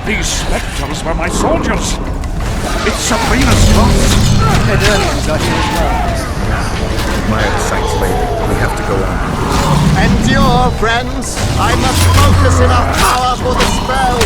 These spectres were my soldiers. It's Sabrina's thoughts. Kaedweni's are here as well. My sight's lady. We have to go on. Endure, friends. I must focus enough power for the spell.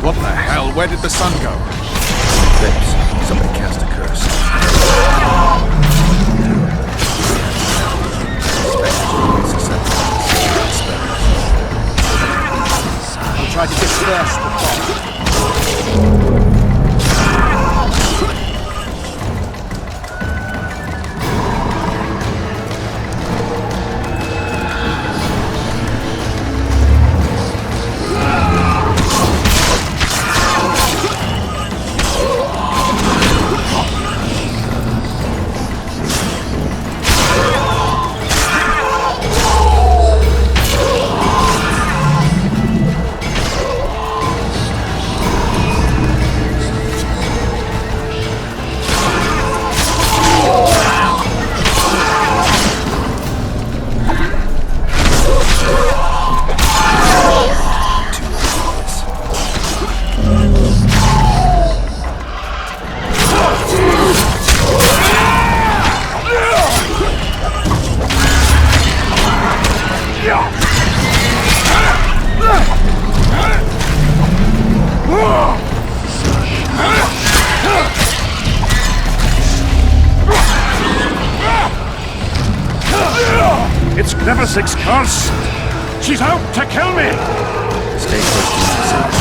What the hell? Where did the sun go? Lips. Somebody cast a curse. I'll try to disperse the fog. It's Gnevisic's curse! She's out to kill me! Stay close to me.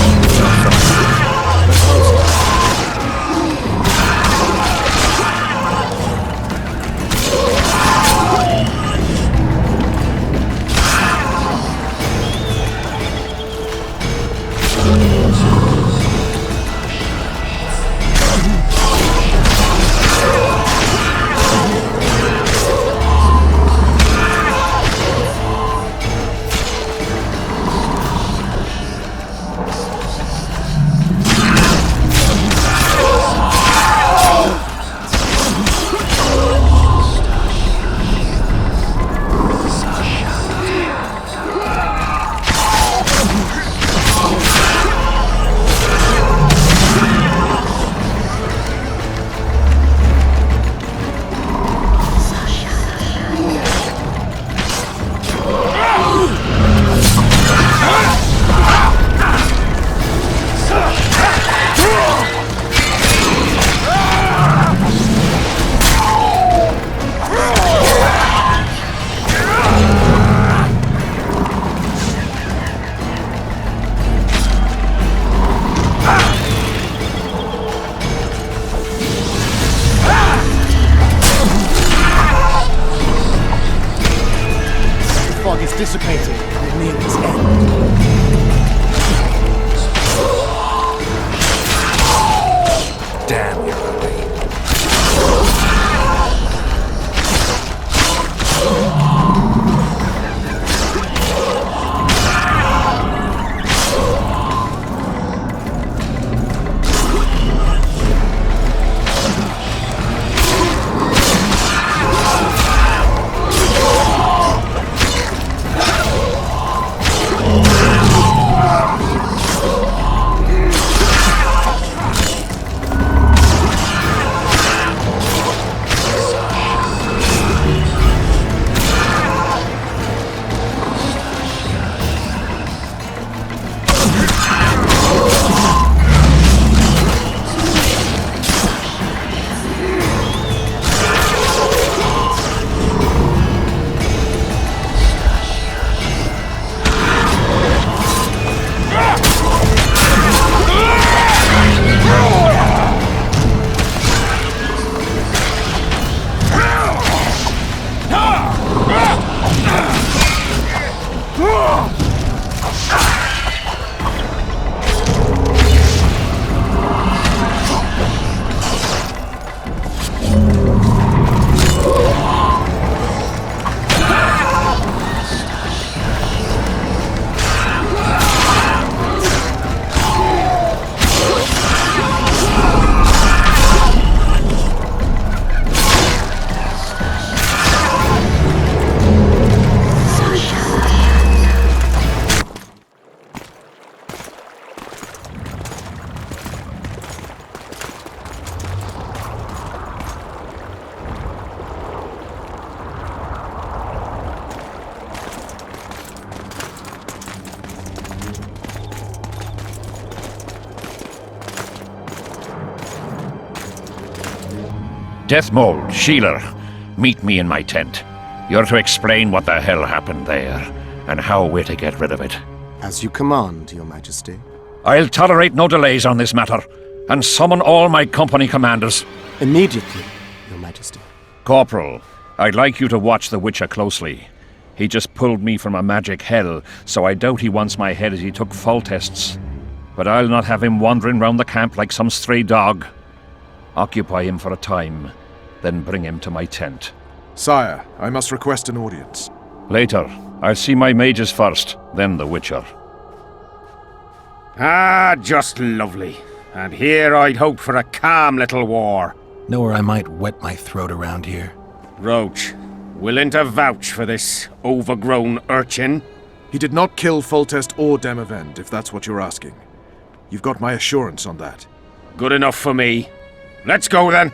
has dissipated and is near its end. Damn you. Deathmold, Sheeler, meet me in my tent. You're to explain what the hell happened there, and how we're to get rid of it. As you command, Your Majesty. I'll tolerate no delays on this matter, and summon all my company commanders. Immediately, Your Majesty. Corporal, I'd like you to watch the Witcher closely. He just pulled me from a magic hell, so I doubt he wants my head as he took full tests. But I'll not have him wandering round the camp like some stray dog. Occupy him for a time, then bring him to my tent. Sire, I must request an audience. Later. I'll see my mages first, then the Witcher. Ah, just lovely. And here I'd hoped for a calm little war. Know where I might wet my throat around here? Roach, willing to vouch for this overgrown urchin? He did not kill Foltest or Demavend, if that's what you're asking. You've got my assurance on that. Good enough for me. Let's go then.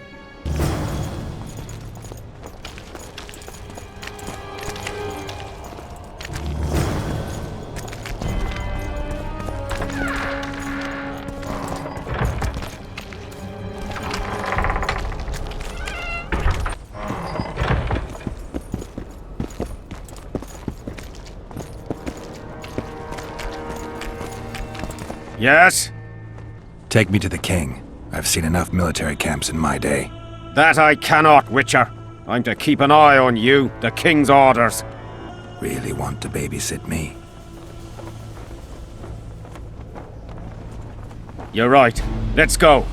Yes? Take me to the king. I've seen enough military camps in my day. That I cannot, Witcher. I'm to keep an eye on you, the king's orders. Really want to babysit me? You're right. Let's go.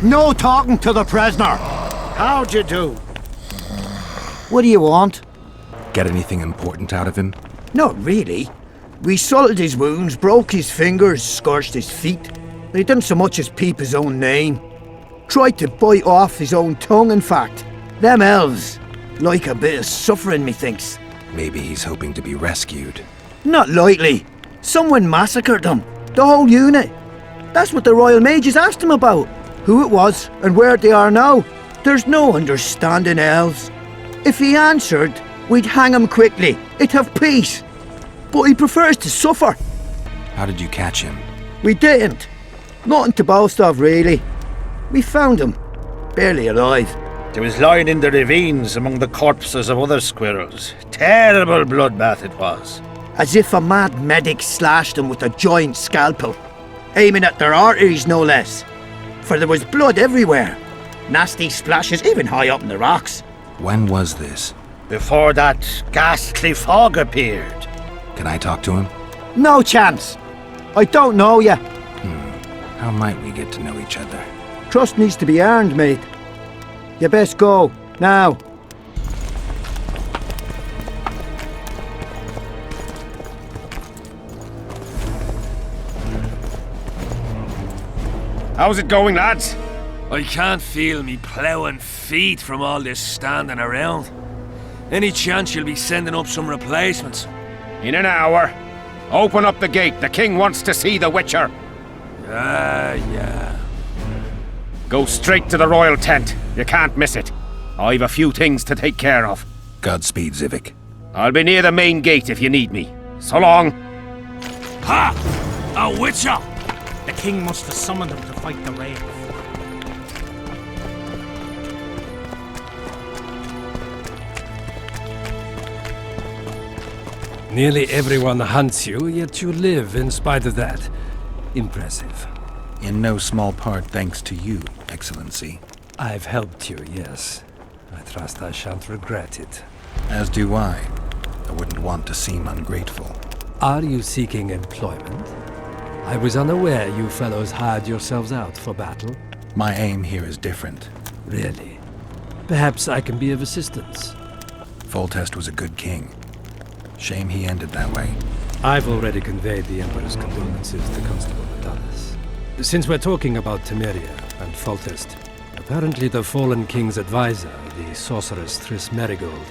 No talking to the prisoner! How'd you do? What do you want? Get anything important out of him? Not really. We salted his wounds, broke his fingers, scorched his feet. But he didn't so much as peep his own name. Tried to bite off his own tongue, in fact. Them elves like a bit of suffering, methinks. Maybe he's hoping to be rescued. Not likely. Someone massacred them. The whole unit. That's what the Royal Mages asked him about. Who it was, and where they are now. There's no understanding elves. If he answered, we'd hang him quickly. It'd have peace. But he prefers to suffer. How did you catch him? We didn't. Nothing to boast of, really. We found him. Barely alive. He was lying in the ravines among the corpses of other squirrels. Terrible bloodbath it was. As if a mad medic slashed them with a giant scalpel. Aiming at their arteries, no less. For there was blood everywhere. Nasty splashes even high up in the rocks. When was this? Before that ghastly fog appeared. Can I talk to him? No chance. I don't know ya. How might we get to know each other? Trust needs to be earned, mate. You best go, now. How's it going, lads? I can't feel me ploughing feet from all this standing around. Any chance you'll be sending up some replacements? In an hour. Open up the gate. The king wants to see the Witcher. Yeah. Go straight to the royal tent. You can't miss it. I've a few things to take care of. Godspeed, Zivik. I'll be near the main gate if you need me. So long. Ha! A Witcher! The king must have summoned him to fight the Wraith. Nearly everyone hunts you, yet you live in spite of that. Impressive. In no small part thanks to you, Excellency. I've helped you, yes. I trust I shan't regret it. As do I. I wouldn't want to seem ungrateful. Are you seeking employment? I was unaware you fellows hired yourselves out for battle. My aim here is different. Really? Perhaps I can be of assistance. Foltest was a good king. Shame he ended that way. I've already conveyed the Emperor's condolences to Constable Natalis. Since we're talking about Temeria and Foltest, apparently the fallen king's advisor, the sorceress Triss Merigold,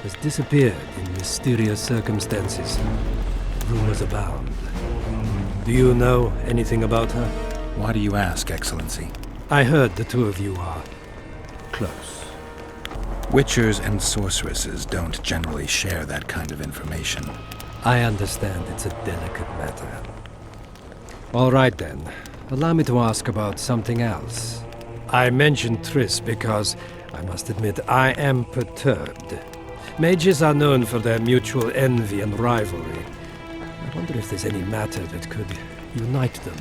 has disappeared in mysterious circumstances. Rumors abound. Do you know anything about her? Why do you ask, Excellency? I heard the two of you are close. Witchers and sorceresses don't generally share that kind of information. I understand it's a delicate matter. All right then. Allow me to ask about something else. I mentioned Triss because, I must admit, I am perturbed. Mages are known for their mutual envy and rivalry. I wonder if there's any matter that could unite them.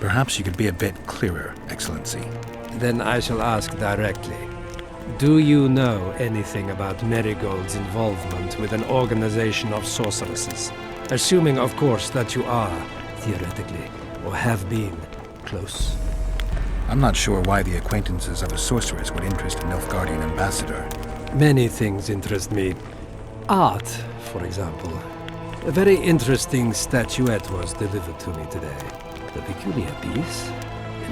Perhaps you could be a bit clearer, Excellency. Then I shall ask directly. Do you know anything about Merigold's involvement with an organization of sorceresses? Assuming, of course, that you are, theoretically, or have been, close. I'm not sure why the acquaintances of a sorceress would interest a Nilfgaardian ambassador. Many things interest me. Art, for example. A very interesting statuette was delivered to me today. A peculiar piece.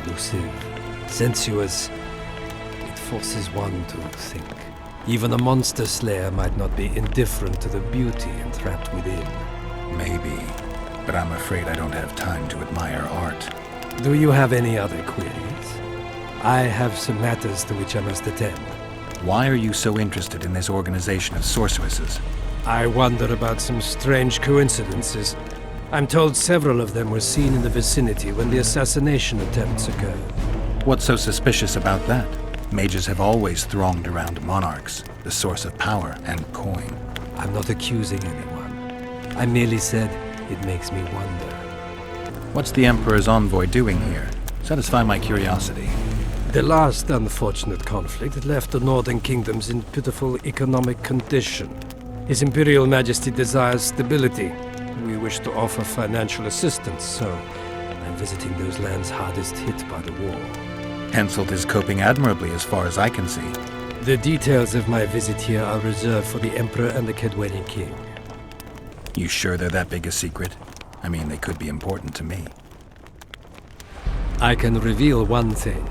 Elusive. Sensuous. It forces one to think. Even a monster slayer might not be indifferent to the beauty entrapped within. Maybe. But I'm afraid I don't have time to admire art. Do you have any other queries? I have some matters to which I must attend. Why are you so interested in this organization of sorceresses? I wonder about some strange coincidences. I'm told several of them were seen in the vicinity when the assassination attempts occurred. What's so suspicious about that? Mages have always thronged around monarchs, the source of power and coin. I'm not accusing anyone. I merely said it makes me wonder. What's the Emperor's envoy doing here? Satisfy my curiosity. The last unfortunate conflict left the northern kingdoms in pitiful economic condition. His Imperial Majesty desires stability. We wish to offer financial assistance, so I'm visiting those lands hardest hit by the war. Henselt is coping admirably as far as I can see. The details of my visit here are reserved for the Emperor and the Kaedweni king. You sure they're that big a secret? I mean, they could be important to me. I can reveal one thing.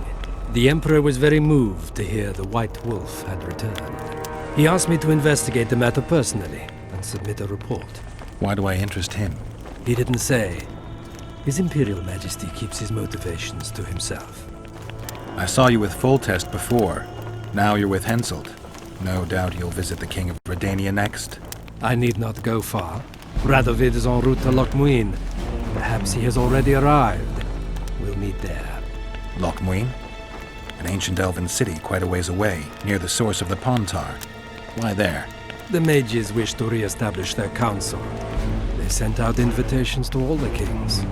The Emperor was very moved to hear the White Wolf had returned. He asked me to investigate the matter personally and submit a report. Why do I interest him? He didn't say. His Imperial Majesty keeps his motivations to himself. I saw you with Foltest before. Now you're with Henselt. No doubt you'll visit the King of Redania next. I need not go far. Radovid is en route to Loch Muin. Perhaps he has already arrived. We'll meet there. Loch Muin? An ancient elven city quite a ways away, near the source of the Pontar. Why there? The mages wish to re-establish their council. They sent out invitations to all the kings.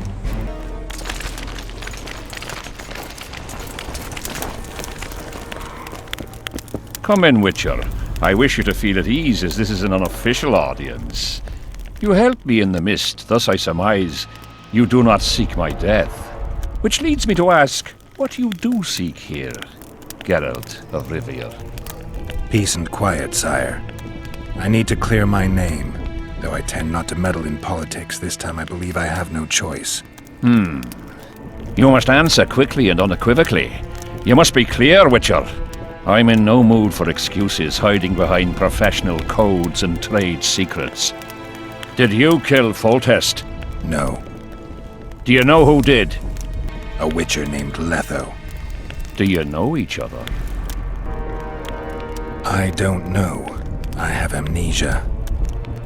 Come in, Witcher. I wish you to feel at ease, as this is an unofficial audience. You helped me in the mist, thus I surmise you do not seek my death. Which leads me to ask, what you do seek here, Geralt of Rivia? Peace and quiet, sire. I need to clear my name. Though I tend not to meddle in politics, this time I believe I have no choice. You must answer quickly and unequivocally. You must be clear, Witcher. I'm in no mood for excuses hiding behind professional codes and trade secrets. Did you kill Foltest? No. Do you know who did? A witcher named Letho. Do you know each other? I don't know. I have amnesia.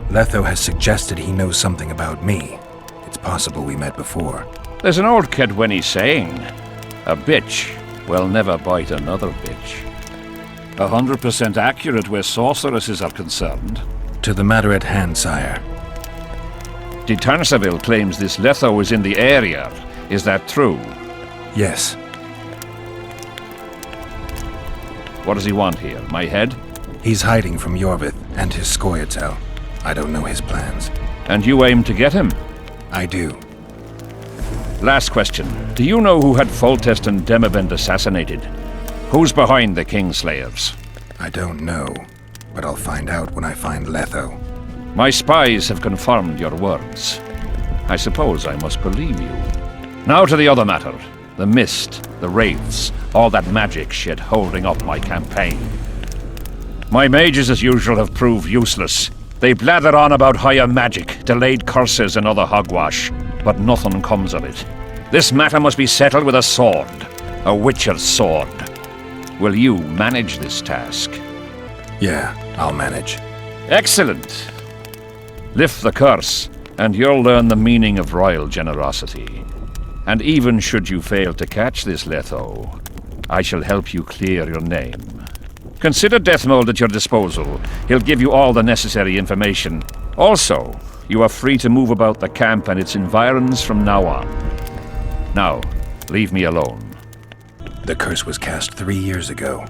Letho has suggested he knows something about me. It's possible we met before. There's an old Kaedweni saying, a bitch will never bite another bitch. 100% accurate where sorceresses are concerned. To the matter at hand, sire. De Tanseville claims this Letho is in the area. Is that true? Yes. What does he want here? My head? He's hiding from Yorvith and his Scoia'tael. I don't know his plans. And you aim to get him? I do. Last question. Do you know who had Foltest and Demavend assassinated? Who's behind the Kingslayers? I don't know, but I'll find out when I find Letho. My spies have confirmed your words. I suppose I must believe you. Now to the other matter. The mist, the wraiths, all that magic shit holding up my campaign. My mages, as usual, have proved useless. They blather on about higher magic, delayed curses and other hogwash, but nothing comes of it. This matter must be settled with a sword. A witcher's sword. Will you manage this task? Yeah, I'll manage. Excellent. Lift the curse, and you'll learn the meaning of royal generosity. And even should you fail to catch this Letho, I shall help you clear your name. Consider Deathmold at your disposal. He'll give you all the necessary information. Also, you are free to move about the camp and its environs from now on. Now, leave me alone. The curse was cast 3 years ago.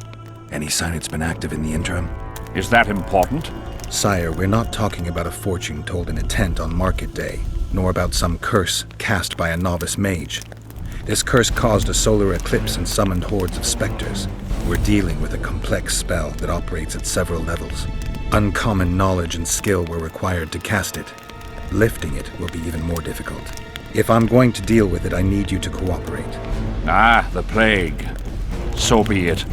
Any sign it's been active in the interim? Is that important? Sire, we're not talking about a fortune told in a tent on market day, nor about some curse cast by a novice mage. This curse caused a solar eclipse and summoned hordes of specters. We're dealing with a complex spell that operates at several levels. Uncommon knowledge and skill were required to cast it. Lifting it will be even more difficult. If I'm going to deal with it, I need you to cooperate. Ah, the plague. So be it.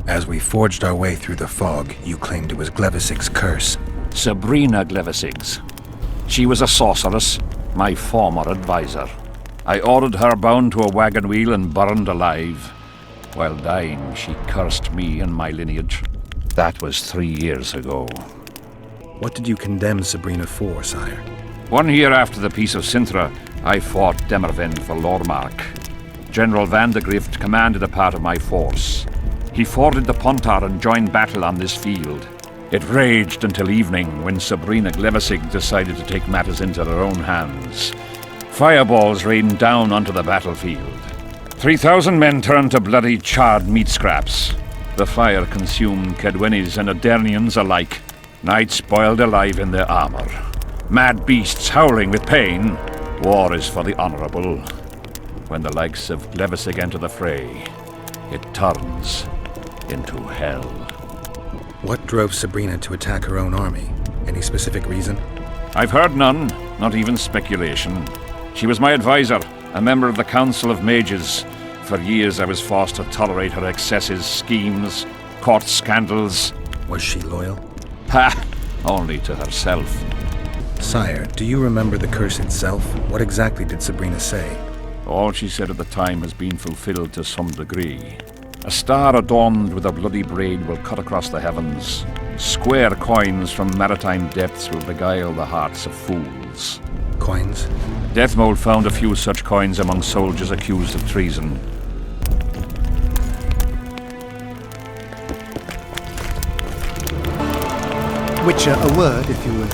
As we forged our way through the fog, you claimed it was Glevisig's curse. Sabrina Glevisig's. She was a sorceress, my former advisor. I ordered her bound to a wagon wheel and burned alive. While dying, she cursed me and my lineage. That was 3 years ago. What did you condemn Sabrina for, sire? 1 year after the Peace of Sintra, I fought Demervend for Lormark. General Vandegrift commanded a part of my force. He forded the Pontar and joined battle on this field. It raged until evening, when Sabrina Glevisig decided to take matters into her own hands. Fireballs rained down onto the battlefield. 3,000 men turned to bloody charred meat scraps. The fire consumed Kaedwenis and Adernians alike. Knights boiled alive in their armor. Mad beasts howling with pain. War is for the honorable. When the likes of Glevisig enter the fray, it turns into hell. What drove Sabrina to attack her own army? Any specific reason? I've heard none, not even speculation. She was my advisor, a member of the Council of Mages. For years I was forced to tolerate her excesses, schemes, court scandals. Was she loyal? Ha! Only to herself. Sire, do you remember the curse itself? What exactly did Sabrina say? All she said at the time has been fulfilled to some degree. A star adorned with a bloody braid will cut across the heavens. Square coins from maritime depths will beguile the hearts of fools. Coins? Deathmold found a few such coins among soldiers accused of treason. Witcher, a word, if you will.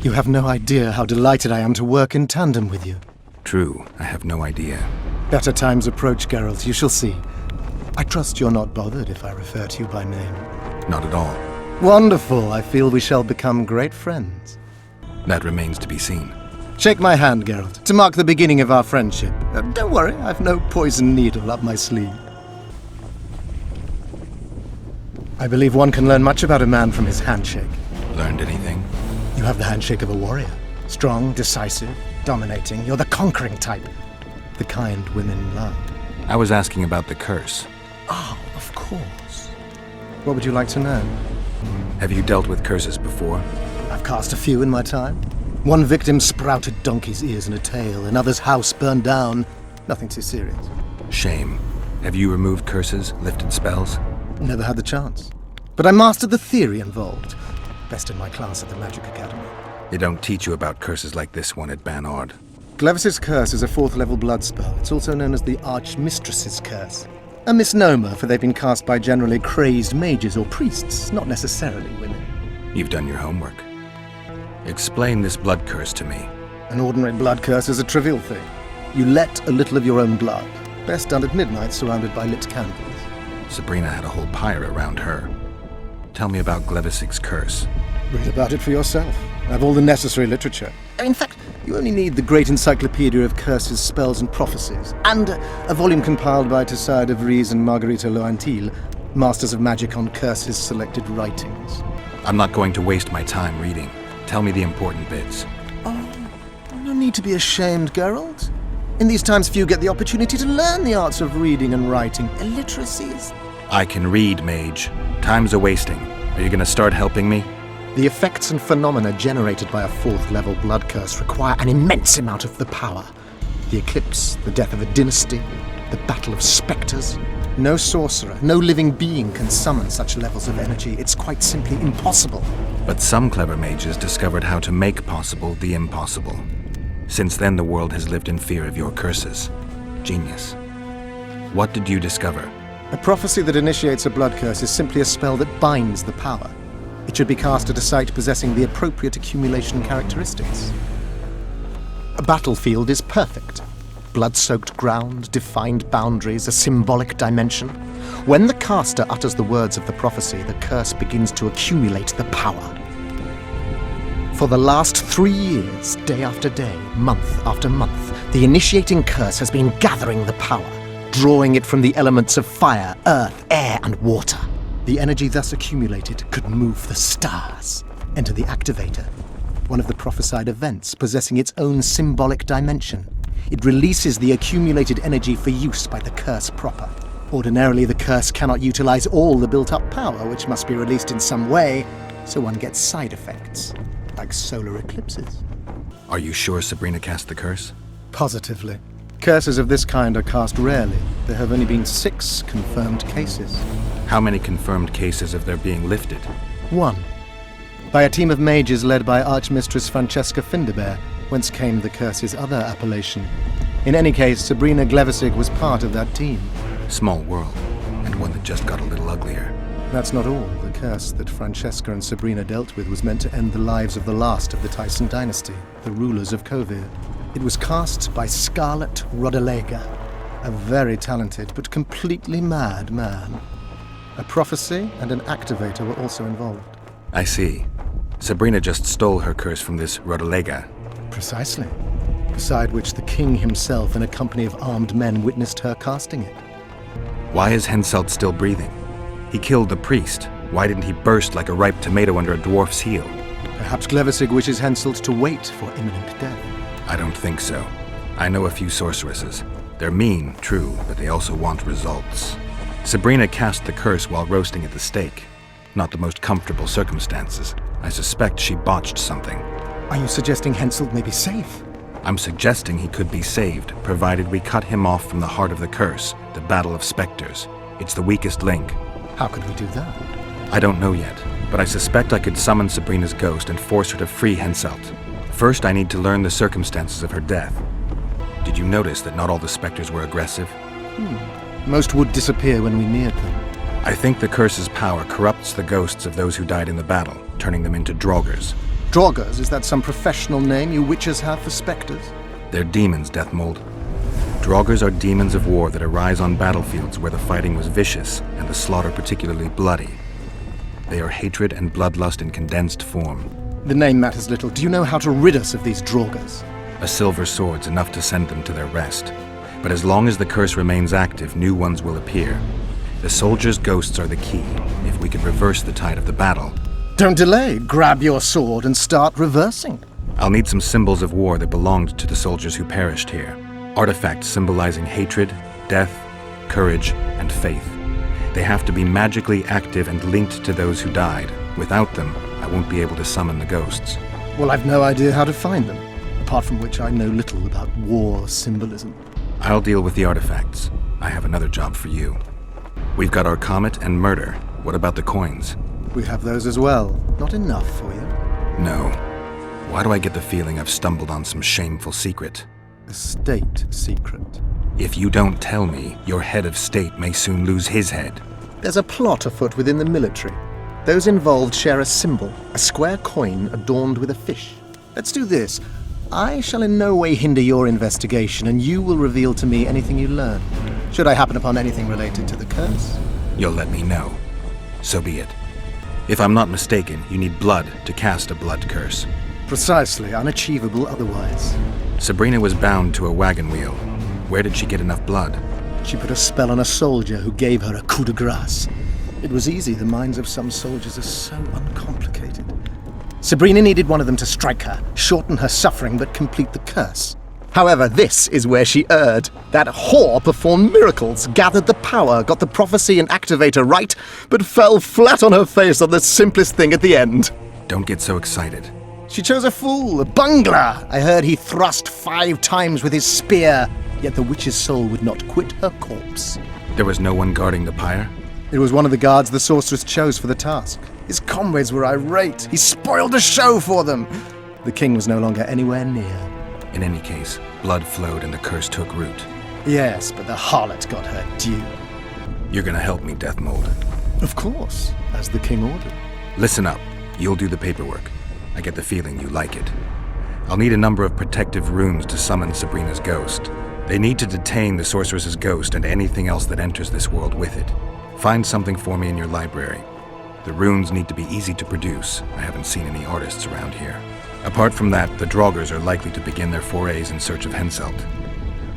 You have no idea how delighted I am to work in tandem with you. True, I have no idea. Better times approach, Geralt, you shall see. I trust you're not bothered if I refer to you by name. Not at all. Wonderful, I feel we shall become great friends. That remains to be seen. Shake my hand, Geralt, to mark the beginning of our friendship. Don't worry, I've no poison needle up my sleeve. I believe one can learn much about a man from his handshake. Learned anything? You have the handshake of a warrior. Strong, decisive, dominating. You're the conquering type. The kind women love. I was asking about the curse. Oh, of course. What would you like to know? Have you dealt with curses before? I've cast a few in my time. One victim sprouted donkey's ears and a tail. Another's house burned down. Nothing too serious. Shame. Have you removed curses, lifted spells? Never had the chance. But I mastered the theory involved. Best in my class at the Magic Academy. They don't teach you about curses like this one at Banord. Glevis's Curse is a 4th-level blood spell. It's also known as the Archmistress's Curse. A misnomer, for they've been cast by generally crazed mages or priests, not necessarily women. You've done your homework. Explain this blood curse to me. An ordinary blood curse is a trivial thing. You let a little of your own blood, best done at midnight surrounded by lit candles. Sabrina had a whole pyre around her. Tell me about Glevis's curse. Read about it for yourself. I have all the necessary literature. In fact, you only need the Great Encyclopedia of Curses, Spells and Prophecies, and a volume compiled by Tessard de Vries and Margarita Loantil, Masters of Magic on Curses Selected Writings. I'm not going to waste my time reading. Tell me the important bits. Oh, no need to be ashamed, Geralt. In these times, few get the opportunity to learn the arts of reading and writing. Illiteracies. I can read, mage. Time's a-wasting. Are you going to start helping me? The effects and phenomena generated by a 4th-level blood curse require an immense amount of the power. The eclipse, the death of a dynasty, the battle of spectres. No sorcerer, no living being can summon such levels of energy. It's quite simply impossible. But some clever mages discovered how to make possible the impossible. Since then, the world has lived in fear of your curses. Genius. What did you discover? A prophecy that initiates a blood curse is simply a spell that binds the power. It should be cast at a site possessing the appropriate accumulation characteristics. A battlefield is perfect. Blood-soaked ground, defined boundaries, a symbolic dimension. When the caster utters the words of the prophecy, the curse begins to accumulate the power. For the last 3 years, day after day, month after month, the initiating curse has been gathering the power, drawing it from the elements of fire, earth, air, and water. The energy thus accumulated could move the stars. Enter the activator, one of the prophesied events possessing its own symbolic dimension. It releases the accumulated energy for use by the curse proper. Ordinarily, the curse cannot utilize all the built-up power, which must be released in some way, so one gets side effects, like solar eclipses. Are you sure Sabrina cast the curse? Positively. Curses of this kind are cast rarely. There have only been 6 confirmed cases. How many confirmed cases of their being lifted? 1. By a team of mages led by Archmistress Francesca Finderbear, whence came the curse's other appellation. In any case, Sabrina Glevisig was part of that team. Small world, and one that just got a little uglier. That's not all. The curse that Francesca and Sabrina dealt with was meant to end the lives of the last of the Tyson dynasty, the rulers of Kovir. It was cast by Scarlet Rodalega, a very talented but completely mad man. A prophecy and an activator were also involved. I see. Sabrina just stole her curse from this Rodalega. Precisely. Beside which the king himself and a company of armed men witnessed her casting it. Why is Henselt still breathing? He killed the priest. Why didn't he burst like a ripe tomato under a dwarf's heel? Perhaps Glevisig wishes Henselt to wait for imminent death. I don't think so. I know a few sorceresses. They're mean, true, but they also want results. Sabrina cast the curse while roasting at the stake. Not the most comfortable circumstances. I suspect she botched something. Are you suggesting Henselt may be safe? I'm suggesting he could be saved, provided we cut him off from the heart of the curse, the Battle of Spectres. It's the weakest link. How could we do that? I don't know yet, but I suspect I could summon Sabrina's ghost and force her to free Henselt. First, I need to learn the circumstances of her death. Did you notice that not all the spectres were aggressive? Most would disappear when we neared them. I think the curse's power corrupts the ghosts of those who died in the battle, turning them into Draugrs. Draugrs? Is that some professional name you witches have for spectres? They're demons, Deathmold. Draugrs are demons of war that arise on battlefields where the fighting was vicious and the slaughter particularly bloody. They are hatred and bloodlust in condensed form. The name matters little. Do you know how to rid us of these Draugrs? A silver sword's enough to send them to their rest. But as long as the curse remains active, new ones will appear. The soldiers' ghosts are the key. If we could reverse the tide of the battle... Don't delay. Grab your sword and start reversing. I'll need some symbols of war that belonged to the soldiers who perished here. Artifacts symbolizing hatred, death, courage, and faith. They have to be magically active and linked to those who died. Without them, I won't be able to summon the ghosts. Well, I've no idea how to find them, apart from which I know little about war symbolism. I'll deal with the artifacts. I have another job for you. We've got our comet and murder. What about the coins? We have those as well. Not enough for you? No. Why do I get the feeling I've stumbled on some shameful secret? A state secret. If you don't tell me, your head of state may soon lose his head. There's a plot afoot within the military. Those involved share a symbol, a square coin adorned with a fish. Let's do this. I shall in no way hinder your investigation, and you will reveal to me anything you learn. Should I happen upon anything related to the curse? You'll let me know. So be it. If I'm not mistaken, you need blood to cast a blood curse. Precisely, unachievable otherwise. Sabrina was bound to a wagon wheel. Where did she get enough blood? She put a spell on a soldier who gave her a coup de grace. It was easy. The minds of some soldiers are so uncomplicated. Sabrina needed one of them to strike her, shorten her suffering, but complete the curse. However, this is where she erred. That whore performed miracles, gathered the power, got the prophecy and activator right, but fell flat on her face on the simplest thing at the end. Don't get so excited. She chose a fool, a bungler. I heard he thrust 5 times with his spear, yet the witch's soul would not quit her corpse. There was no one guarding the pyre? It was one of the guards the sorceress chose for the task. His comrades were irate. He spoiled the show for them. The king was no longer anywhere near. In any case, blood flowed and the curse took root. Yes, but the harlot got her due. You're gonna help me, Deathmold. Of course, as the king ordered. Listen up. You'll do the paperwork. I get the feeling you like it. I'll need a number of protective runes to summon Sabrina's ghost. They need to detain the sorceress's ghost and anything else that enters this world with it. Find something for me in your library. The runes need to be easy to produce. I haven't seen any artists around here. Apart from that, the Draugrs are likely to begin their forays in search of Henselt.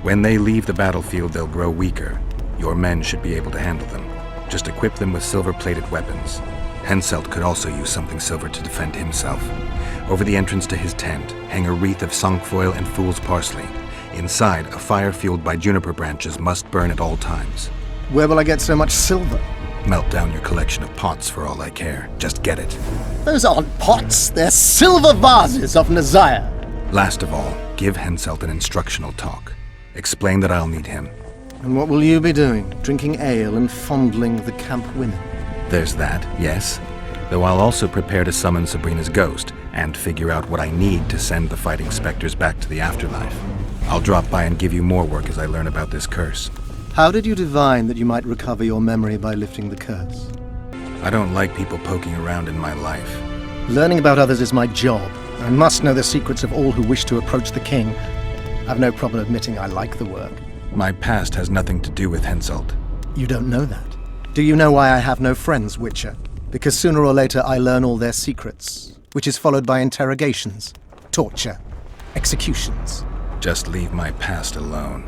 When they leave the battlefield, they'll grow weaker. Your men should be able to handle them. Just equip them with silver-plated weapons. Henselt could also use something silver to defend himself. Over the entrance to his tent, hang a wreath of cinquefoil and fool's parsley. Inside, a fire fueled by juniper branches must burn at all times. Where will I get so much silver? Melt down your collection of pots for all I care. Just get it. Those aren't pots, they're silver vases of Naziah. Last of all, give Henselt an instructional talk. Explain that I'll need him. And what will you be doing? Drinking ale and fondling the camp women? There's that, yes. Though I'll also prepare to summon Sabrina's ghost and figure out what I need to send the fighting specters back to the afterlife. I'll drop by and give you more work as I learn about this curse. How did you divine that you might recover your memory by lifting the curse? I don't like people poking around in my life. Learning about others is my job. I must know the secrets of all who wish to approach the king. I've no problem admitting I like the work. My past has nothing to do with Henselt. You don't know that. Do you know why I have no friends, Witcher? Because sooner or later I learn all their secrets, which is followed by interrogations, torture, executions. Just leave my past alone.